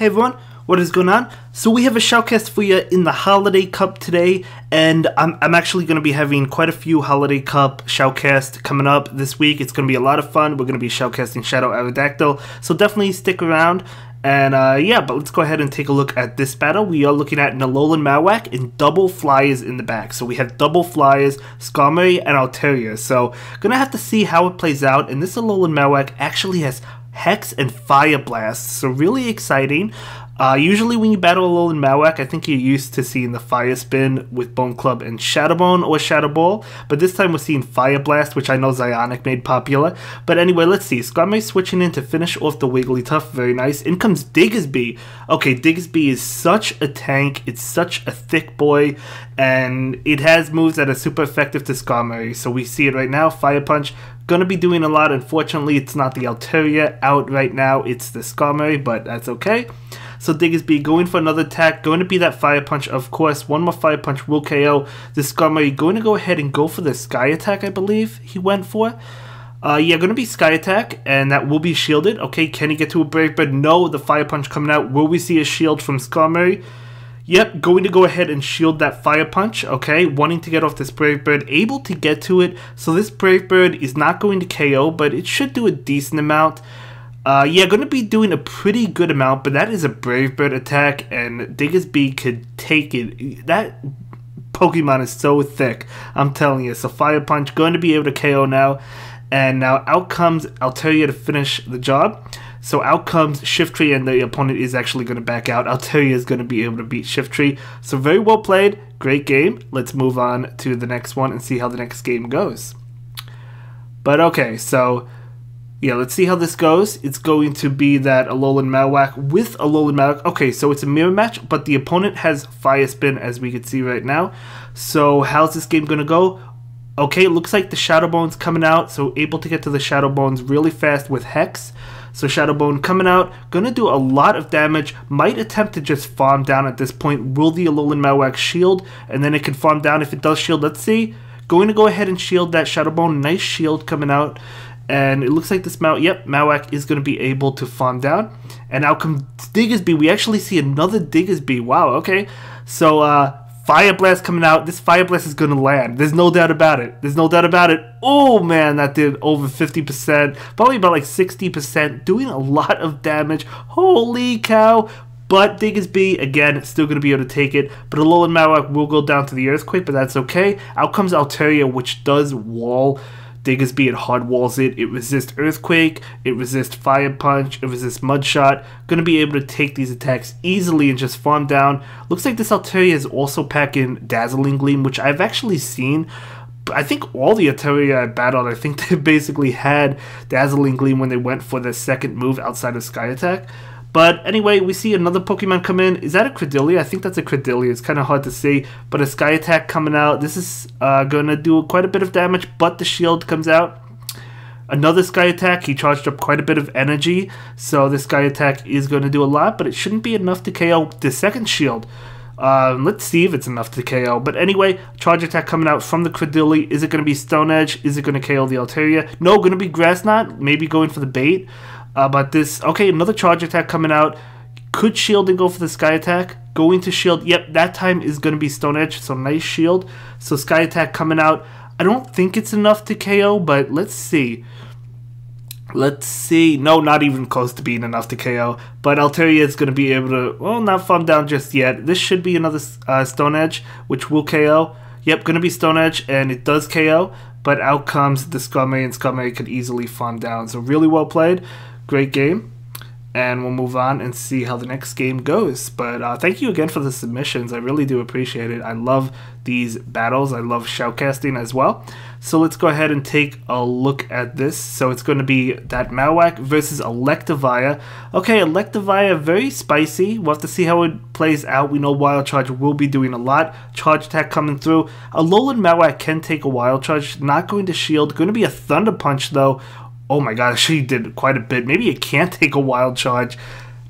Hey everyone, what is going on? So we have a shoutcast for you in the Holiday Cup today, and I'm actually going to be having quite a few Holiday Cup shoutcasts coming up this week. It's going to be a lot of fun. We're going to be shoutcasting Shadow Aerodactyl, so definitely stick around. And yeah, but let's go ahead and take a look at this battle. We are looking at Nololan Marowak and double Flyers in the back. So we have double Flyers, Skarmory, and Altaria. So gonna have to see how it plays out. And this Nololan Marowak actually has Hex and Fire Blast, so really exciting. Usually when you battle Alolan Marowak, I think you're used to seeing the Fire Spin with Bone Club and Shadow Bone or Shadow Ball, but this time we're seeing Fire Blast, which I know Zionic made popular. But anyway, let's see. Skarmory switching in to finish off the Wigglytuff, very nice. In comes Diggersby. Okay, Diggersby is such a tank, it's such a thick boy, and it has moves that are super effective to Skarmory, so we see it right now. Fire Punch, gonna be doing a lot. Unfortunately, it's not the Altaria out right now, it's the Skarmory, but that's okay. So Diggersby going for another attack, going to be that Fire Punch, of course. One more Fire Punch will KO the Skarmory. Going to go ahead and go for the Sky Attack, I believe he went for. Yeah, going to be Sky Attack, and that will be shielded. Okay, can he get to a Brave Bird? No, the Fire Punch coming out. Will we see a shield from Skarmory? Yep, going to go ahead and shield that Fire Punch, okay, wanting to get off this Brave Bird, able to get to it, so this Brave Bird is not going to KO, but it should do a decent amount. Yeah, going to be doing a pretty good amount, but that is a Brave Bird attack, and Diggersby could take it. That Pokemon is so thick, I'm telling you. So Fire Punch, going to be able to KO now, and now out comes Altaria to finish the job. So out comes Shiftry, and the opponent is actually going to back out. Altaria is going to be able to beat Shiftry. So very well played. Great game. Let's move on to the next one and see how the next game goes. But okay, so yeah, let's see how this goes. It's going to be that Alolan Marowak with Alolan Marowak. Okay, so it's a mirror match, but the opponent has Fire Spin, as we can see right now. So how's this game going to go? Okay, it looks like the Shadow Bone's coming out, so able to get to the Shadow Bones really fast with Hex. So Shadow Bone coming out, going to do a lot of damage, might attempt to just farm down at this point. Will the Alolan Marowak shield? And then it can farm down if it does shield. Let's see. Going to go ahead and shield that Shadow Bone. Nice shield coming out. And it looks like this Marowak is going to be able to farm down. And out comes Diggersby. We actually see another Diggersby. Wow, okay. So, Fire Blast coming out. This Fire Blast is going to land. There's no doubt about it. There's no doubt about it. Oh, man, that did over 50%. Probably about like 60%. Doing a lot of damage. Holy cow. But Diggersby, again, still going to be able to take it. But Alolan Marowak will go down to the Earthquake, but that's okay. Out comes Altaria, which does wall Diggersby. It hard walls it. It resists Earthquake. It resists Fire Punch. It resists Mud Shot. Going to be able to take these attacks easily and just farm down. Looks like this Altaria is also packing Dazzling Gleam, which I've actually seen. I think all the Altaria I battled, I think they basically had Dazzling Gleam when they went for the second move outside of Sky Attack. But anyway, we see another Pokemon come in. Is that a Credillia? I think that's a Credillia. It's kind of hard to see. But a Sky Attack coming out. This is going to do quite a bit of damage, but the shield comes out. Another Sky Attack. He charged up quite a bit of energy. So this Sky Attack is going to do a lot, but it shouldn't be enough to KO the second shield. Let's see if it's enough to KO. But anyway, Charge Attack coming out from the Credillia. Is it going to be Stone Edge? Is it going to KO the Altaria? No, going to be Grass Knot. Maybe going for the bait. But this, okay, another Charge Attack coming out. Could shield and go for the Sky Attack. Going to shield. Yep, that time is going to be Stone Edge. So nice shield. So Sky Attack coming out. I don't think it's enough to KO, but let's see. Let's see. No, not even close to being enough to KO. But Altaria is going to be able to, well, not farm down just yet. This should be another Stone Edge, which will KO. Yep, going to be Stone Edge, and it does KO. But out comes the Skarmory, and Skarmory could easily farm down. So really well played. Great game, and we'll move on and see how the next game goes. But thank you again for the submissions. I really do appreciate it. I love these battles. I love shoutcasting as well. So let's go ahead and take a look at this. So it's going to be that Marowak versus Electivire. Okay, Electivire, very spicy. We'll have to see how it plays out. We know Wild Charge will be doing a lot. Charge Attack coming through. Alolan Marowak can take a Wild Charge. Not going to shield. Going to be a Thunder Punch, though. Oh my gosh, she did quite a bit. Maybe it can't take a Wild Charge.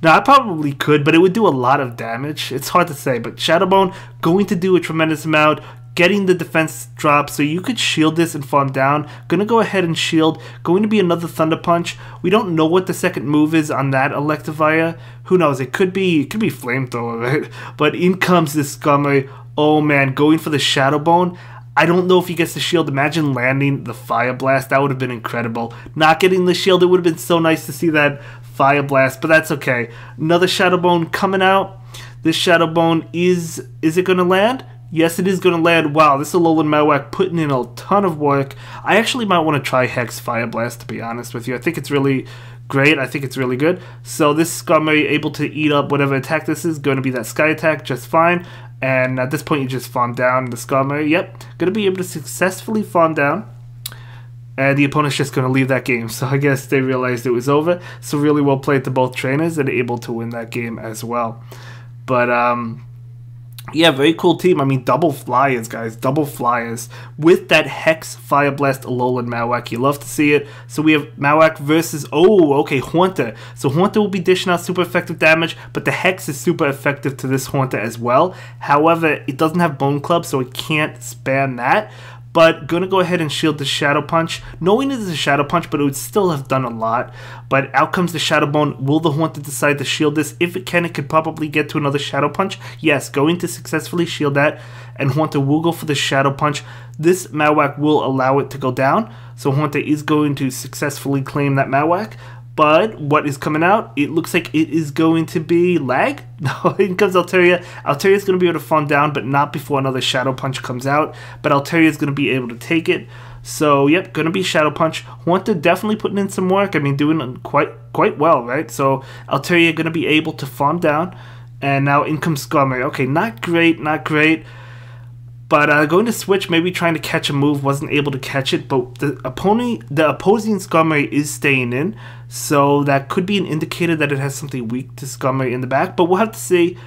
No, I probably could, but it would do a lot of damage. It's hard to say, but Shadow Bone going to do a tremendous amount. getting the defense drop, so you could shield this and farm down. Gonna go ahead and shield. Going to be another Thunder Punch. We don't know what the second move is on that Electivire. Who knows? It could be Flamethrower, right? But in comes this Skarmory. Oh man, going for the Shadow Bone. I don't know if he gets the shield. Imagine landing the Fire Blast. That would have been incredible. Not getting the shield, it would have been so nice to see that Fire Blast, but that's okay. Another Shadow Bone coming out. This Shadow Bone is it going to land? Yes, it is going to land. Wow, this Alolan Marowak putting in a ton of work. I actually might want to try Hex Fire Blast, to be honest with you. I think it's really great. I think it's really good. So this Skarmory able to eat up whatever attack this is. Going to be that Sky Attack just fine. And at this point, you just farm down the Skarmory. Yep, going to be able to successfully farm down. And the opponent's just going to leave that game. So I guess they realized it was over. So really well played to both trainers and able to win that game as well. But, yeah, very cool team. I mean, double Flyers, guys. Double Flyers with that Hex Fire Blast Alolan Marowak. You love to see it. So we have Marowak versus, Haunter. So Haunter will be dishing out super effective damage, but the Hex is super effective to this Haunter as well. However, it doesn't have Bone Club, so it can't spam that. But gonna go ahead and shield the Shadow Punch, knowing it is a Shadow Punch, but it would still have done a lot. But out comes the Shadow Bone. Will the Haunter decide to shield this? If it can, it could probably get to another Shadow Punch. Yes, going to successfully shield that, and Haunter will go for the Shadow Punch. This Marowak will allow it to go down, so Haunter is going to successfully claim that Marowak. But what is coming out? It looks like it is going to be lag. No, in comes Altaria. Altaria is going to be able to farm down, but not before another Shadow Punch comes out. But Altaria is going to be able to take it. So, yep, going to be Shadow Punch. Haunter definitely putting in some work. I mean, doing quite well, right? So, Altaria going to be able to farm down. And now in comes Skarmory. Okay, not great, not great. But going to switch, maybe trying to catch a move, wasn't able to catch it. But the opposing Skarmory is staying in, so that could be an indicator that it has something weak to Skarmory in the back. But we'll have to see.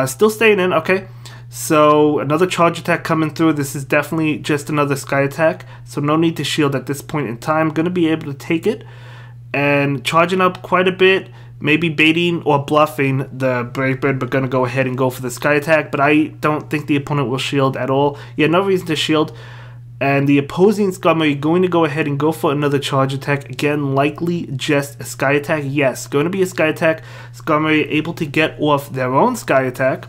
Still staying in, okay. So another charge attack coming through. This is definitely just another Sky Attack, so no need to shield at this point in time. Going to be able to take it and charging up quite a bit. Maybe baiting or bluffing the Brave Bird, but going to go ahead and go for the Sky Attack. But I don't think the opponent will shield at all. Yeah, no reason to shield. And the opposing Skarmory going to go ahead and go for another Charge Attack. Again, likely just a Sky Attack. Yes, going to be a Sky Attack. Skarmory able to get off their own Sky Attack.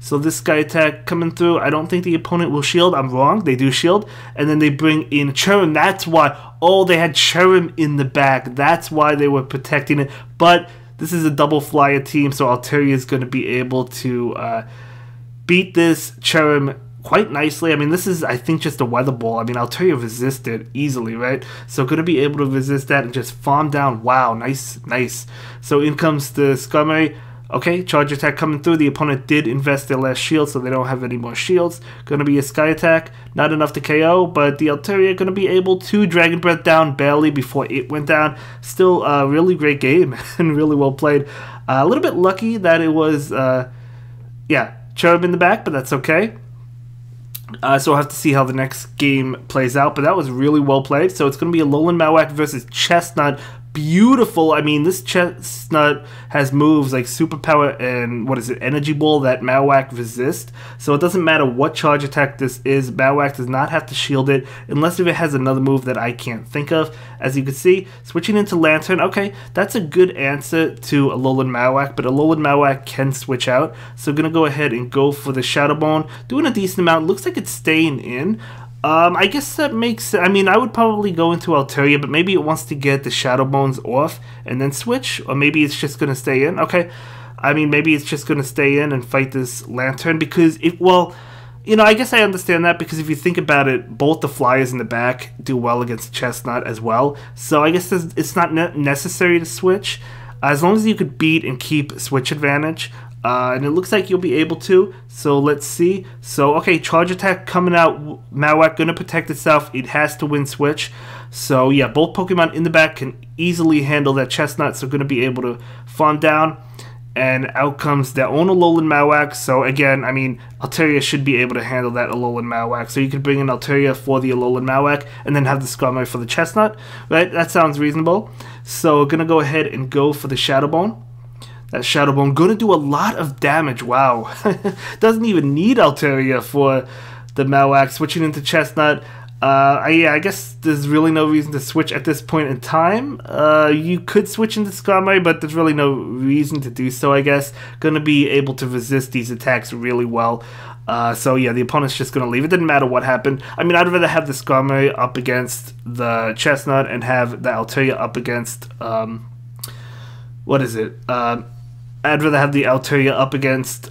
So this Sky Attack coming through, I don't think the opponent will shield. I'm wrong, they do shield. And then they bring in Cherrim. That's why. Oh, they had Cherrim in the back. That's why they were protecting it. But this is a double Flyer team, so Altaria is going to be able to beat this Cherrim quite nicely. I mean, this is, I think, just a Weather Ball. I mean, Altaria resisted easily, right? So going to be able to resist that and just farm down. Wow, nice, nice. So in comes the Skarmory. Okay, Charge Attack coming through. The opponent did invest their last shield, so they don't have any more shields. Going to be a Sky Attack. Not enough to KO, but the Altaria going to be able to Dragon Breath down barely before it went down. Still a really great game and really well played. A little bit lucky that it was, yeah, Cherub in the back, but that's okay. So we'll have to see how the next game plays out, but that was really well played. So it's going to be Alolan Marowak versus Chestnut. Beautiful. I mean, this Chestnut has moves like Superpower and, what is it, Energy Ball that Marowak resist. So it doesn't matter what charge attack this is, Marowak does not have to shield it, unless if it has another move that I can't think of. As you can see, switching into Lantern, okay, that's a good answer to Alolan Marowak, but Alolan Marowak can switch out. So I'm going to go ahead and go for the Shadow Bone, doing a decent amount. Looks like it's staying in. I guess that makes, I mean, I would probably go into Altaria, but maybe it wants to get the Shadow Bones off and then switch, or maybe it's just going to stay in. Okay, I mean, maybe it's just going to stay in and fight this Lantern, because it, well, you know, I guess I understand that, because if you think about it, both the Flyers in the back do well against Chestnut as well, so I guess it's not necessary to switch, as long as you could beat and keep switch advantage. And it looks like you'll be able to, so let's see. So, okay, Charge Attack coming out. Marowak going to protect itself. It has to win switch. So, yeah, both Pokemon in the back can easily handle that Chestnut, so going to be able to farm down. And out comes their own Alolan Marowak. So, again, I mean, Altaria should be able to handle that Alolan Marowak. So, you could bring in Altaria for the Alolan Marowak and then have the Skarmory for the Chestnut. Right? That sounds reasonable. So, going to go ahead and go for the Shadow Bone. That Shadow Bone going to do a lot of damage. Wow. Doesn't even need Altaria for the Malwak, switching into Chestnut. Yeah, I guess there's really no reason to switch at this point in time. You could switch into Skarmory, but there's really no reason to do so, I guess. Going to be able to resist these attacks really well. So yeah, the opponent's just going to leave. It didn't matter what happened. I mean, I'd rather have the Skarmory up against the Chestnut and have the Altaria up against, what is it? I'd rather have the Altaria up against,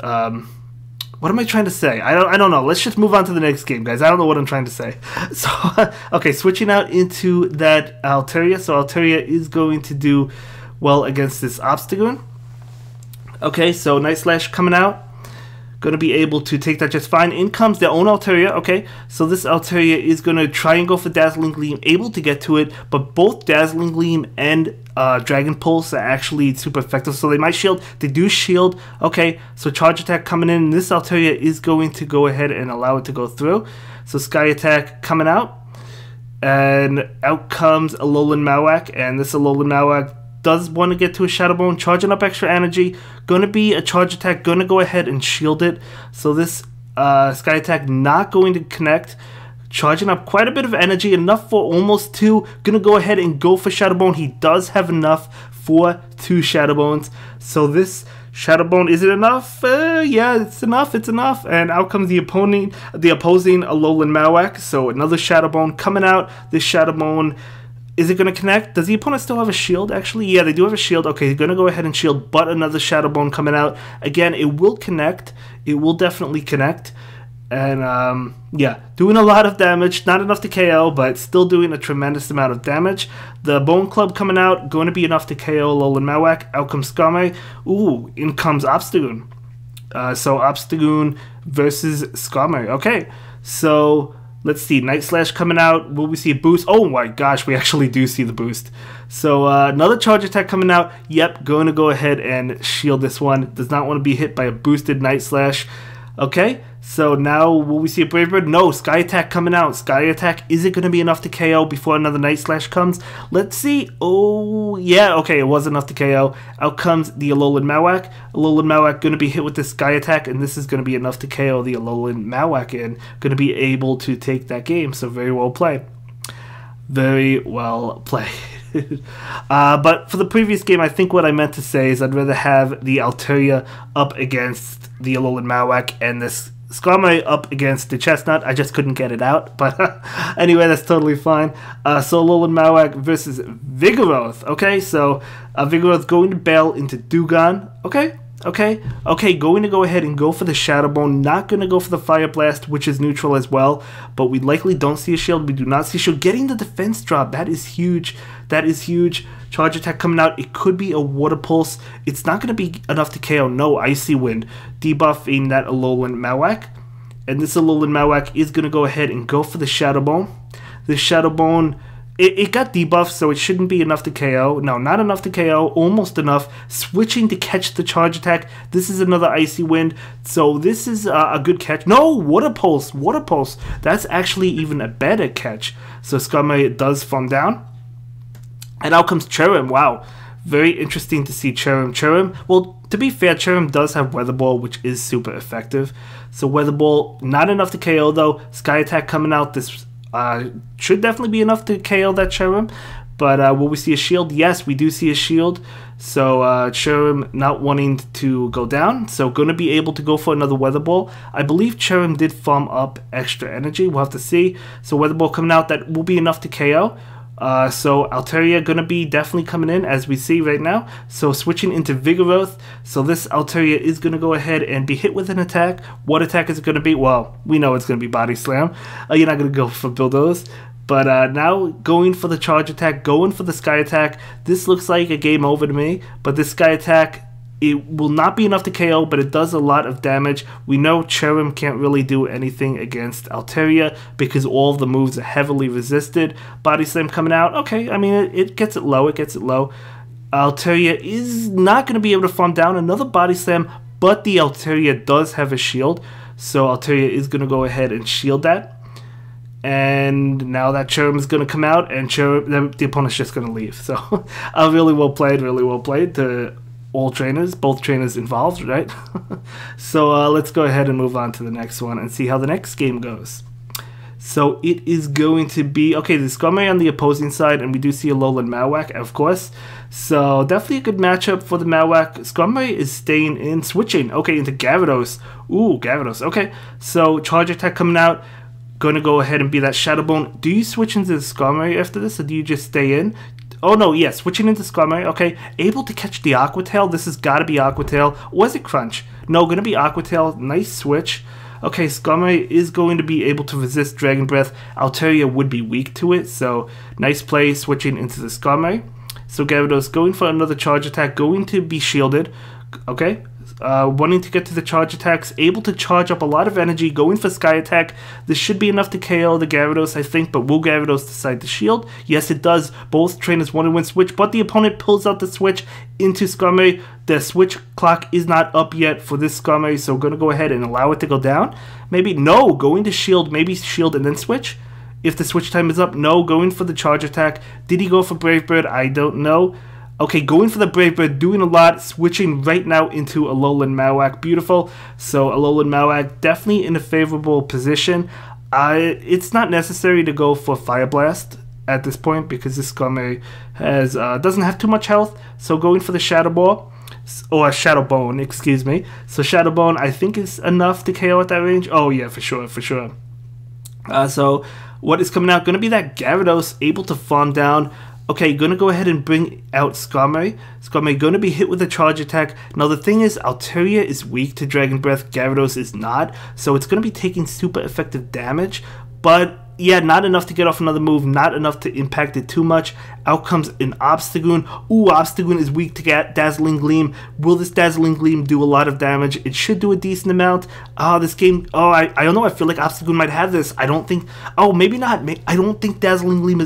what am I trying to say? I don't know. Let's just move on to the next game, guys. I don't know what I'm trying to say. So, okay, switching out into that Altaria. So Altaria is going to do well against this Obstagoon. Okay, so Night Slash coming out. Going to be able to take that just fine. In comes their own Altaria. Okay, so this Altaria is going to try and go for Dazzling Gleam, able to get to it, but both Dazzling Gleam and Dragon Pulse are actually super effective, so they might shield. They do shield. Okay, so Charge Attack coming in. This Altaria is going to go ahead and allow it to go through. So Sky Attack coming out, and out comes Alolan Malwak, and this Alolan Malwak does want to get to a Shadow Bone, charging up extra energy. Going to be a Charge Attack, going to go ahead and shield it. So this Sky Attack not going to connect. Charging up quite a bit of energy, enough for almost 2. Going to go ahead and go for Shadow Bone. He does have enough for 2 Shadow Bones. So this Shadow Bone, is it enough? Yeah, it's enough. It's enough. And out comes the opposing Alolan Malwak. So another Shadow Bone coming out. This Shadow Bone, is it going to connect? Does the opponent still have a shield, actually? Yeah, they do have a shield. Okay, they're going to go ahead and shield, but another Shadow Bone coming out. Again, it will connect. It will definitely connect. And, yeah, doing a lot of damage. Not enough to KO, but still doing a tremendous amount of damage. The Bone Club coming out, going to be enough to KO Alolan Malwak. Out comes Skarmory. Ooh, in comes Obstagoon. So Obstagoon versus Skarmory. Okay, so let's see, Night Slash coming out. Will we see a boost? Oh my gosh, we actually do see the boost. So another Charge Attack coming out. Yep, going to go ahead and shield this one. Does not want to be hit by a boosted Night Slash. Okay, so now will we see a Brave Bird? No, Sky Attack coming out. Sky Attack, is it going to be enough to KO before another Night Slash comes? Let's see. Oh, yeah, okay, it was enough to KO. Out comes the Alolan Malwak. Alolan Malwak going to be hit with this Sky Attack, and this is going to be enough to KO the Alolan Malwak and going to be able to take that game. So very well played. Very well played. But for the previous game, I think what I meant to say is I'd rather have the Altaria up against the Alolan Malwak and this Skarmory up against the Chestnut. I just couldn't get it out, but anyway, that's totally fine. So Alolan Malwak versus Vigoroth. Okay, so Vigoroth going to bail into Dewgong. Okay, going to go ahead and go for the Shadow Bone. Not going to go for the Fire Blast, which is neutral as well, but we likely don't see a shield. We do not see a shield. Getting the defense drop, that is huge. That is huge. Charge Attack coming out. It could be a Water Pulse. It's not going to be enough to KO. No, Icy Wind. Debuffing that Alolan Malwak. And this Alolan Malwak is going to go ahead and go for the Shadow Bone. The Shadow Bone, it got debuffed, so it shouldn't be enough to KO. No, not enough to KO. Almost enough. Switching to catch the Charge Attack. This is another Icy Wind. So this is a good catch. No, Water Pulse. Water Pulse. That's actually even a better catch. So Skarmory does farm down. And out comes Cherrim. Wow. Very interesting to see Cherrim. Well, to be fair, Cherrim does have Weather Ball, which is super effective. So Weather Ball, not enough to KO though. Sky Attack coming out. This should definitely be enough to KO that Cherrim. But will we see a shield? Yes, we do see a shield. So Cherrim not wanting to go down. So going to be able to go for another Weather Ball. I believe Cherrim did farm up extra energy. We'll have to see. So Weather Ball coming out. That will be enough to KO. So Altaria gonna be definitely coming in as we see right now. So switching into Vigoroth. So this Altaria is gonna go ahead and be hit with an attack. What attack is it gonna be? Well, we know it's gonna be Body Slam. You're not gonna go for Bulldoze. But now going for the Charge Attack, going for the Sky Attack. This looks like a game over to me. But this Sky Attack, it will not be enough to KO, but it does a lot of damage. We know Cherrim can't really do anything against Altaria because all of the moves are heavily resisted. Body Slam coming out. Okay, I mean, it gets it low. It gets it low. Altaria is not going to be able to farm down another Body Slam, but the Altaria does have a shield. So Altaria is going to go ahead and shield that. And now that Cherrim is going to come out, and the opponent's just going to leave. So really well played to all trainers, both trainers involved, right? So let's go ahead and move on to the next one and see how the next game goes. So it is going to be, okay, the Skarmory on the opposing side, and we do see a Alolan Marowak, of course. So definitely a good matchup for the Marowak. Skarmory is staying in, switching, okay, into Gyarados. Ooh, Gyarados, okay. So Charge Attack coming out, going to go ahead and be that Shadow Bone. Do you switch into the Skarmory after this, or do you just stay in? Oh no, yeah, switching into Skarmory, okay. Able to catch the Aqua Tail, this has got to be Aqua Tail. Was it Crunch? No, going to be Aqua Tail, nice switch. Okay, Skarmory is going to be able to resist Dragon Breath. Altaria would be weak to it, so nice play switching into the Skarmory. So Gyarados going for another Charge Attack, going to be shielded. Okay, wanting to get to the Charge Attacks, able to charge up a lot of energy, going for Sky Attack. This should be enough to KO the Gyarados, I think, but will Gyarados decide to shield? Yes, it does. Both trainers want to win switch, but the opponent pulls out the switch into Skarmory. The switch clock is not up yet for this Skarmory, so we're going to go ahead and allow it to go down. Maybe, no, going to shield, maybe shield and then switch. If the switch time is up, no, going for the Charge Attack. Did he go for Brave Bird? I don't know. Okay, going for the Brave Bird, doing a lot, switching right now into Alolan Marowak. Beautiful. So Alolan Marowak definitely in a favorable position. It's not necessary to go for Fire Blast at this point because this Skarmory has doesn't have too much health. So going for the Shadow Ball, or Shadow Bone, excuse me. So Shadow Bone I think is enough to KO at that range. Oh yeah, for sure, for sure. So what is coming out? Going to be that Gyarados able to farm down. Okay, going to go ahead and bring out Skarmory. Skarmory going to be hit with a Charge Attack. Now the thing is, Altaria is weak to Dragon Breath, Gyarados is not, so it's going to be taking super effective damage, but yeah, not enough to get off another move, not enough to impact it too much. Out comes an Obstagoon. Ooh, Obstagoon is weak to Dazzling Gleam. Will this Dazzling Gleam do a lot of damage? It should do a decent amount. This game, I don't know, I feel like Obstagoon might have this. I don't think, maybe not. I don't think Dazzling Gleam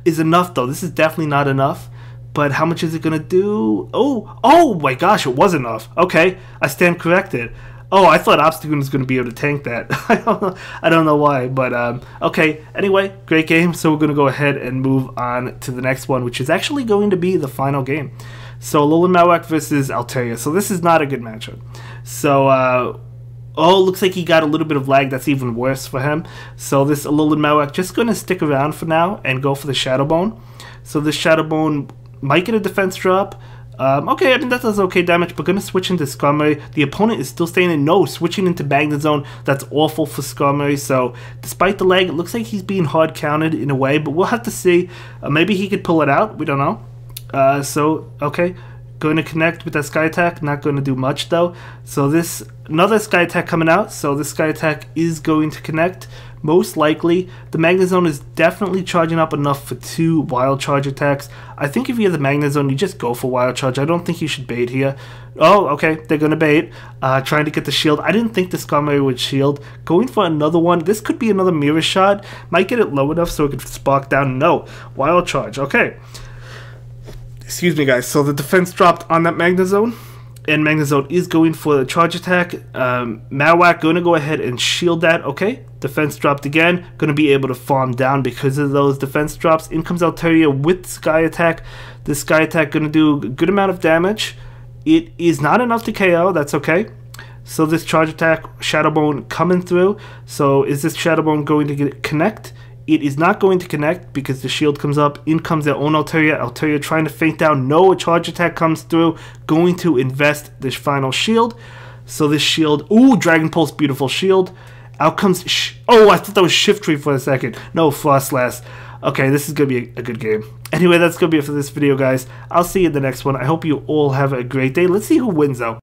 is enough though. This is definitely not enough. But how much is it gonna do? Oh my gosh, it was enough. Okay, I stand corrected. Oh, I thought Obstagoon was gonna be able to tank that. I don't know why, but okay. Anyway, great game. So we're gonna go ahead and move on to the next one, which is actually going to be the final game. So Alolan Marowak versus Altaria. So this is not a good matchup. So looks like he got a little bit of lag. That's even worse for him. So this Alolan Marowak just going to stick around for now and go for the Shadow Bone. So this Shadow Bone might get a defense drop. Okay, I mean, that does okay damage, but going to switch into Skarmory. The opponent is still staying in. No, switching into Magnet Zone. That's awful for Skarmory. So despite the lag, it looks like he's being hard counted in a way, but we'll have to see. Maybe he could pull it out. We don't know. So, okay. Going to connect with that Sky Attack, not going to do much though. So this, another Sky Attack coming out, so this Sky Attack is going to connect, most likely. The Magnet Zone is definitely charging up enough for 2 Wild Charge attacks. I think if you have the Magnet Zone, you just go for Wild Charge. I don't think you should bait here. Oh, okay, they're going to bait, trying to get the shield. I didn't think the Skarmory would shield. Going for another one, this could be another Mirror Shot. Might get it low enough so it could spark down. No, Wild Charge, okay. Excuse me, guys. So the defense dropped on that Magnet Zone, and Magnet Zone is going for the Charge Attack. Marowak going to go ahead and shield that. Okay, defense dropped again. Going to be able to farm down because of those defense drops. In comes Altaria with Sky Attack. This Sky Attack going to do a good amount of damage. It is not enough to KO. That's okay. So this Charge Attack, Shadow Bone coming through. So is this Shadow Bone going to connect? It is not going to connect because the shield comes up. In comes their own Altaria. Altaria trying to feint down. No, a Charge Attack comes through. Going to invest this final shield. So this shield. Ooh, Dragon Pulse, beautiful shield. Out comes. I thought that was Shiftry for a second. No, Frostlass. Okay, this is going to be a good game. Anyway, that's going to be it for this video, guys. I'll see you in the next one. I hope you all have a great day. Let's see who wins, though.